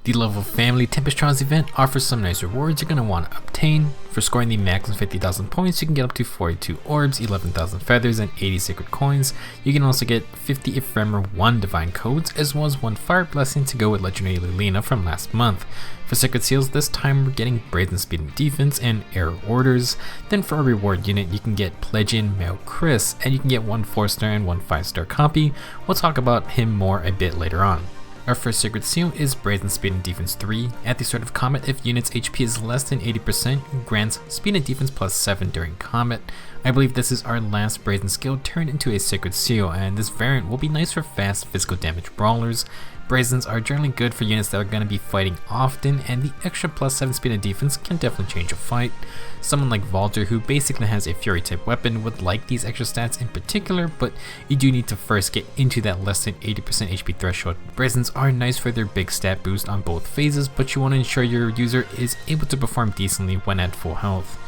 The Level Family Tempest event offers some nice rewards you're going to want to obtain. For scoring the maximum 50,000 points, you can get up to 42 orbs, 11,000 feathers, and 80 sacred coins. You can also get 50 Ephemeral 1 divine codes, as well as 1 fire blessing to go with Legendary Lilina from last month. For sacred seals, this time we're getting Brazen Spd defense and error orders. Then for a reward unit, you can get Plegian Male Kris, and you can get 1 4-star and 1 5-star copy. We'll talk about him more a bit later on. Our first sacred seal is Brazen Spd defense 3. At the start of combat, if unit's HP is less than 80%, grants speed and defense plus 7 during combat. I believe this is our last Brazen skill turned into a sacred seal, and this variant will be nice for fast physical damage brawlers. Brazens are generally good for units that are going to be fighting often, and the extra plus 7 speed and defense can definitely change a fight. Someone like Valter, who basically has a fury type weapon, would like these extra stats in particular, but you do need to first get into that less than 80% HP threshold. Brazens are nice for their big stat boost on both phases, but you want to ensure your user is able to perform decently when at full health.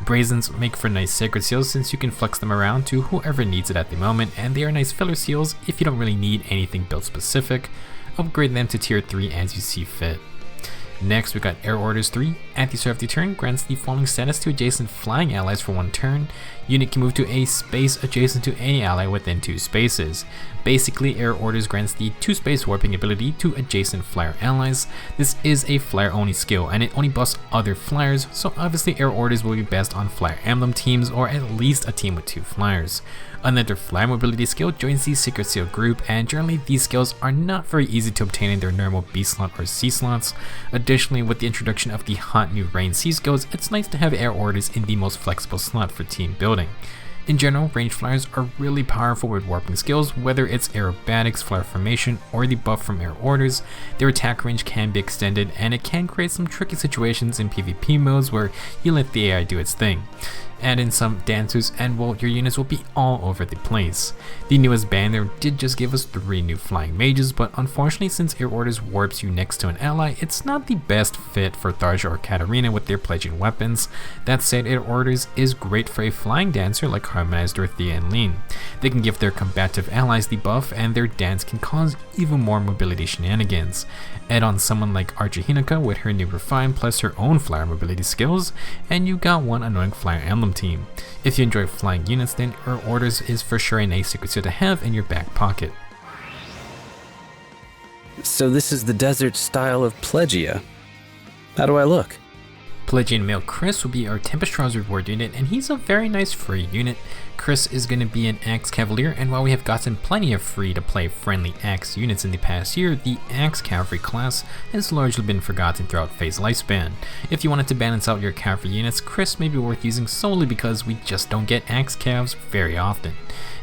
Brazens make for nice sacred seals since you can flex them around to whoever needs it at the moment, and they are nice filler seals if you don't really need anything build specific. Upgrade them to tier 3 as you see fit. Next, we got Error Orders 3. At the start of the turn, grants the following status to adjacent flying allies for 1 turn. Unit can move to a space adjacent to any ally within 2 spaces. Basically, Error Orders grants the 2-space warping ability to adjacent flyer allies. This is a flyer only skill, and it only buffs other flyers, so obviously Error Orders will be best on flyer emblem teams or at least a team with 2 flyers. Another flyer mobility skill joins the Secret Seal group, and generally these skills are not very easy to obtain in their normal B slot or C slots. Additionally, with the introduction of the hot new Rain C skills, it's nice to have Error Orders in the most flexible slot for team building. In general, ranged flyers are really powerful with warping skills, whether it's aerobatics, flyer formation, or the buff from Error Orders. Their attack range can be extended, and it can create some tricky situations in PvP modes where you let the AI do its thing. Add in some dancers and well, your units will be all over the place. The newest banner did just give us 3 new flying mages, but unfortunately since Error Orders warps you next to an ally, it's not the best fit for Tharja or Katarina with their Plegian weapons. That said, Error Orders is great for a flying dancer like Harmonized Dorothea and Lean. They can give their combative allies the buff, and their dance can cause even more mobility shenanigans. Add on someone like Archer Hinaka with her new Refine plus her own flyer mobility skills, and you got one annoying flyer emblem team. If you enjoy flying units, then Error Orders is for sure a nice secret seal to have in your back pocket. So this is the desert style of Plegia. How do I look? Plegian Male Kris will be our Tempest reward unit, and he's a very nice free unit. Kris is going to be an Axe Cavalier, and while we have gotten plenty of free-to-play friendly Axe units in the past year, the Axe Cavalry class has largely been forgotten throughout Phase lifespan. If you wanted to balance out your cavalry units, Kris may be worth using solely because we just don't get Axe Cavs very often.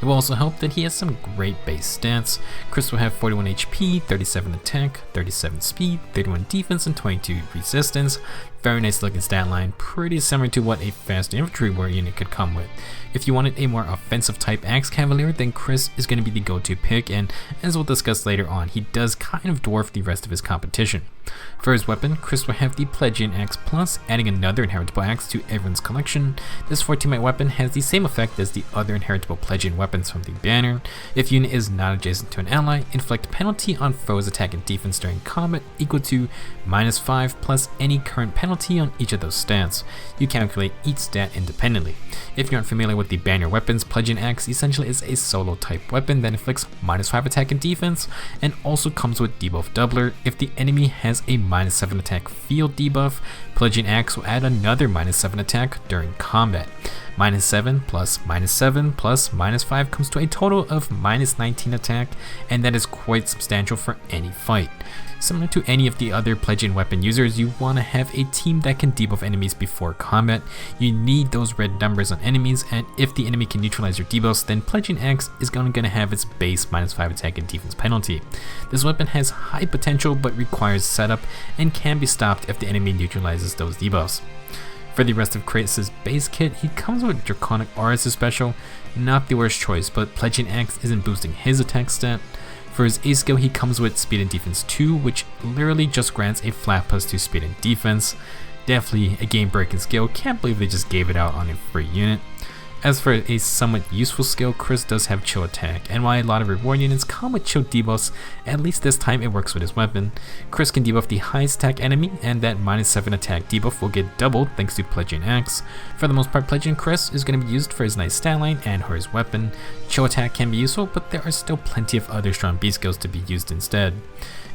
It will also help that he has some great base stats. Kris will have 41 HP, 37 attack, 37 speed, 31 defense, and 22 resistance. Very nice looking stat line, pretty similar to what a fast infantry war unit could come with. If you wanted a more offensive type Axe Cavalier, then Kris is going to be the go-to pick, and as we'll discuss later on, he does kind of dwarf the rest of his competition. For his weapon, Kris will have the Plegian Axe Plus, adding another inheritable axe to everyone's collection. This 14-might weapon has the same effect as the other inheritable Plegian weapons from the banner. If unit is not adjacent to an ally, inflict penalty on foes attack and defense during combat equal to -5 plus any current penalty on each of those stats. You calculate each stat independently. If you aren't familiar with the banner weapons, Plegian Axe essentially is a solo type weapon that inflicts -5 attack and defense, and also comes with debuff doubler. If the enemy has a -7 attack field debuff, Plegian Axe will add another -7 attack during combat. -7 plus -7 plus -5 comes to a total of -19 attack, and that is quite substantial for any fight. Similar to any of the other Plegian weapon users, you want to have a team that can debuff enemies before combat. You need those red numbers on enemies, and if the enemy can neutralize your debuffs, then Plegian Axe is going to have its base -5 attack and defense penalty. This weapon has high potential but requires setup and can be stopped if the enemy neutralizes those debuffs. For the rest of Kratos' base kit, he comes with Draconic Auras special, not the worst choice, but Plegian Axe isn't boosting his attack stat. For his A skill, he comes with Speed and Defense 2, which literally just grants a flat +2 speed and defense. Definitely a game breaking skill, can't believe they just gave it out on a free unit. As for a somewhat useful skill, Kris does have chill attack, and while a lot of reward units come with chill debuffs, at least this time it works with his weapon. Kris can debuff the highest attack enemy, and that -7 attack debuff will get doubled thanks to Plegian Axe. For the most part, Plegian Kris is going to be used for his nice stat line and for his weapon. Chill attack can be useful, but there are still plenty of other strong B skills to be used instead.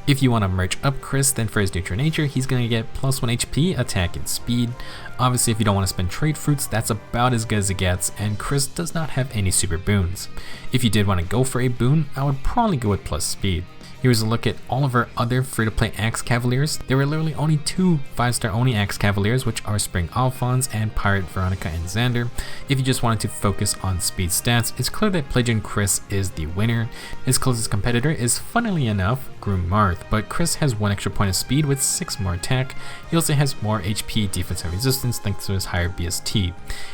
If you want to merge up Kris, then for his neutral nature, he's going to get +1 HP, attack, and speed. Obviously, if you don't want to spend trade fruits, that's about as good as it gets, and Kris does not have any super boons. If you did want to go for a boon, I would probably go with plus speed. Here's a look at all of our other free-to-play Axe Cavaliers. There were literally only 2 5-star only Axe Cavaliers, which are Spring Alphonse and Pirate Veronica and Xander. If you just wanted to focus on speed stats, it's clear that Plegian Kris is the winner. His closest competitor is, funnily enough, Groom Marth, but Kris has 1 extra point of speed with 6 more attack. He also has more HP, defense, and resistance thanks to his higher BST.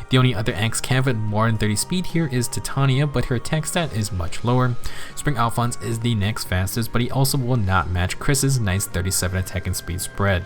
The only other Axe Cav with more than 30 speed here is Titania, but her attack stat is much lower. Spring Alphonse is the next fastest, but he also will not match Kris's nice 37 attack and speed spread.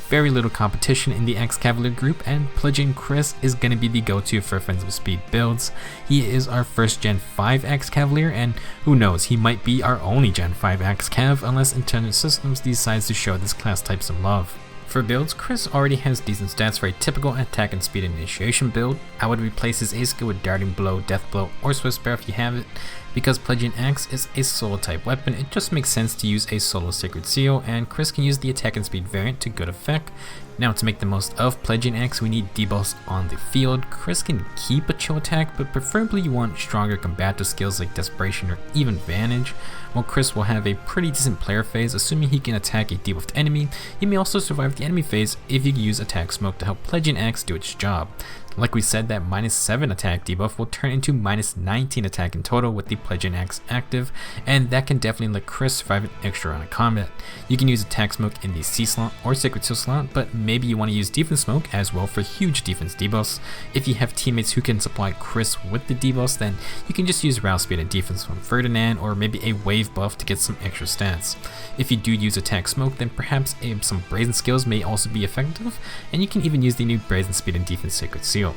Very little competition in the Axe Cavalier group, and Plegian Kris is going to be the go-to for offensive speed builds. He is our first Gen 5 Axe Cavalier, and who knows, he might be our only Gen 5 Axe Cav unless Intelligent Systems decides to show this class type some love. For builds, Kris already has decent stats for a typical attack and speed initiation build. I would replace his A skill with Darting Blow, Death Blow, or Swift Spear if you have it. Because Plegian Axe is a solo type weapon, it just makes sense to use a solo Sacred Seal, and Kris can use the attack and speed variant to good effect. Now, to make the most of Plegian Axe, we need debuffs on the field. Kris can keep a chill attack, but preferably you want stronger combative skills like Desperation or even Vantage. While Kris will have a pretty decent player phase, assuming he can attack a debuffed enemy, he may also survive the enemy phase if you use Attack Smoke to help Plegian Axe do its job. Like we said, that -7 attack debuff will turn into -19 attack in total with the Plegian Axe active, and that can definitely let Kris survive an extra round of combat. You can use Attack Smoke in the C slot or Sacred Seal slot, but maybe you want to use Defense Smoke as well for huge defense debuffs. If you have teammates who can supply Kris with the debuffs, then you can just use Route Speed and Defense from Ferdinand, or maybe a Wave buff to get some extra stats. If you do use Attack Smoke, then perhaps some Brazen skills may also be effective, and you can even use the new Brazen Speed and Defense Sacred Seal.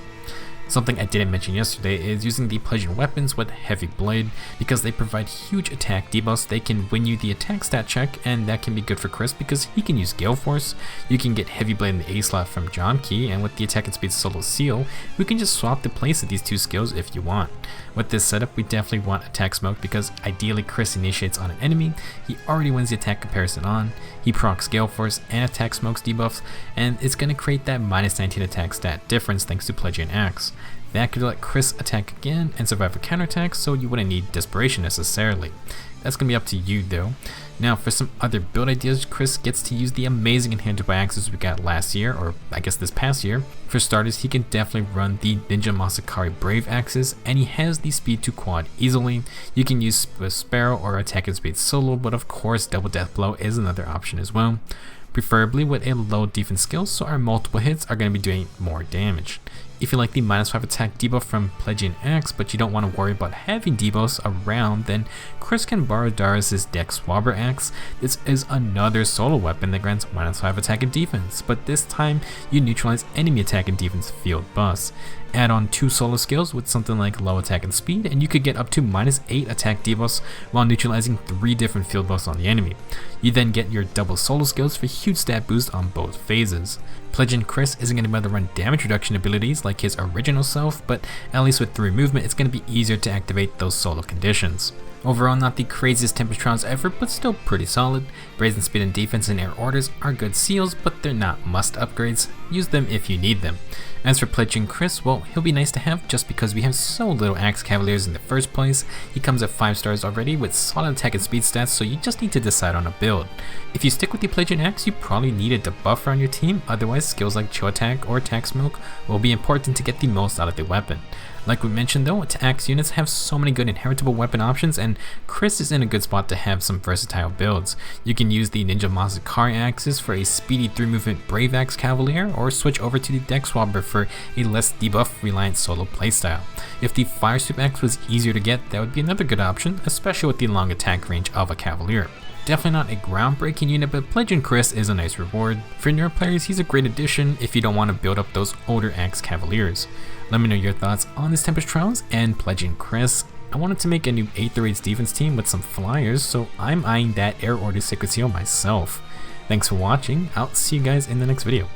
Something I didn't mention yesterday is using the Plegian weapons with Heavy Blade. Because they provide huge attack debuffs, they can win you the attack stat check, and that can be good for Kris because he can use Gale Force. You can get Heavy Blade in the A slot from John Key, and with the attack and speed solo seal, we can just swap the place of these 2 skills if you want. With this setup, we definitely want Attack Smoke because ideally Kris initiates on an enemy, he already wins the attack comparison on, he procs Gale Force and Attack Smoke's debuffs, and it's going to create that -19 attack stat difference thanks to Plegian Axe. That could let Kris attack again and survive a counterattack, so you wouldn't need Desperation necessarily. That's going to be up to you though. Now for some other build ideas, Kris gets to use the amazing Enhanced by Axes we got last year, or I guess this past year. For starters, he can definitely run the Ninja Masakari Brave Axes, and he has the speed to quad easily. You can use Sparrow or attack and speed solo, but of course Double Death Blow is another option as well. Preferably with a low defense skill, so our multiple hits are going to be doing more damage. If you like the -5 attack debuff from Plegian Axe, but you don't want to worry about having debuffs around, then Kris can borrow Darius' Dex Swabber Axe. This is another solo weapon that grants -5 attack and defense, but this time you neutralize enemy attack and defense field buffs. Add on 2 solo skills with something like low attack and speed, and you could get up to -8 attack debuffs while neutralizing 3 different field buffs on the enemy. You then get your double solo skills for huge stat boost on both phases. Plegian Kris isn't going to be able to run damage reduction abilities like his original self, but at least with 3 movement, it's going to be easier to activate those solo conditions. Overall, not the craziest Tempest trials ever, but still pretty solid. Brazen Speed and Defense and Air Orders are good seals, but they're not must upgrades. Use them if you need them. As for Plegian Kris, well, he'll be nice to have just because we have so little Axe Cavaliers in the first place. He comes at 5 stars already with solid attack and speed stats, so you just need to decide on a build. If you stick with the Plegian Axe, you probably need a debuffer on your team, otherwise skills like Chill Attack or Attack Smoke will be important to get the most out of the weapon. Like we mentioned though, Axe units have so many good inheritable weapon options, and Kris is in a good spot to have some versatile builds. You can use the Ninja Masakari Axes for a speedy 3 movement Brave Axe Cavalier, or switch over to the Dex Swabber for a less debuff reliant solo playstyle. If the Fire Sweep Axe was easier to get, that would be another good option, especially with the long attack range of a Cavalier. Definitely not a groundbreaking unit, but Plegian Kris is a nice reward. For newer players, he's a great addition if you don't want to build up those older Axe Cavaliers. Let me know your thoughts on this Tempest Trials and Plegian Kris. I wanted to make a new 8th rates defense team with some flyers, so I'm eyeing that Air Order Sacred Seal myself. Thanks for watching, I'll see you guys in the next video.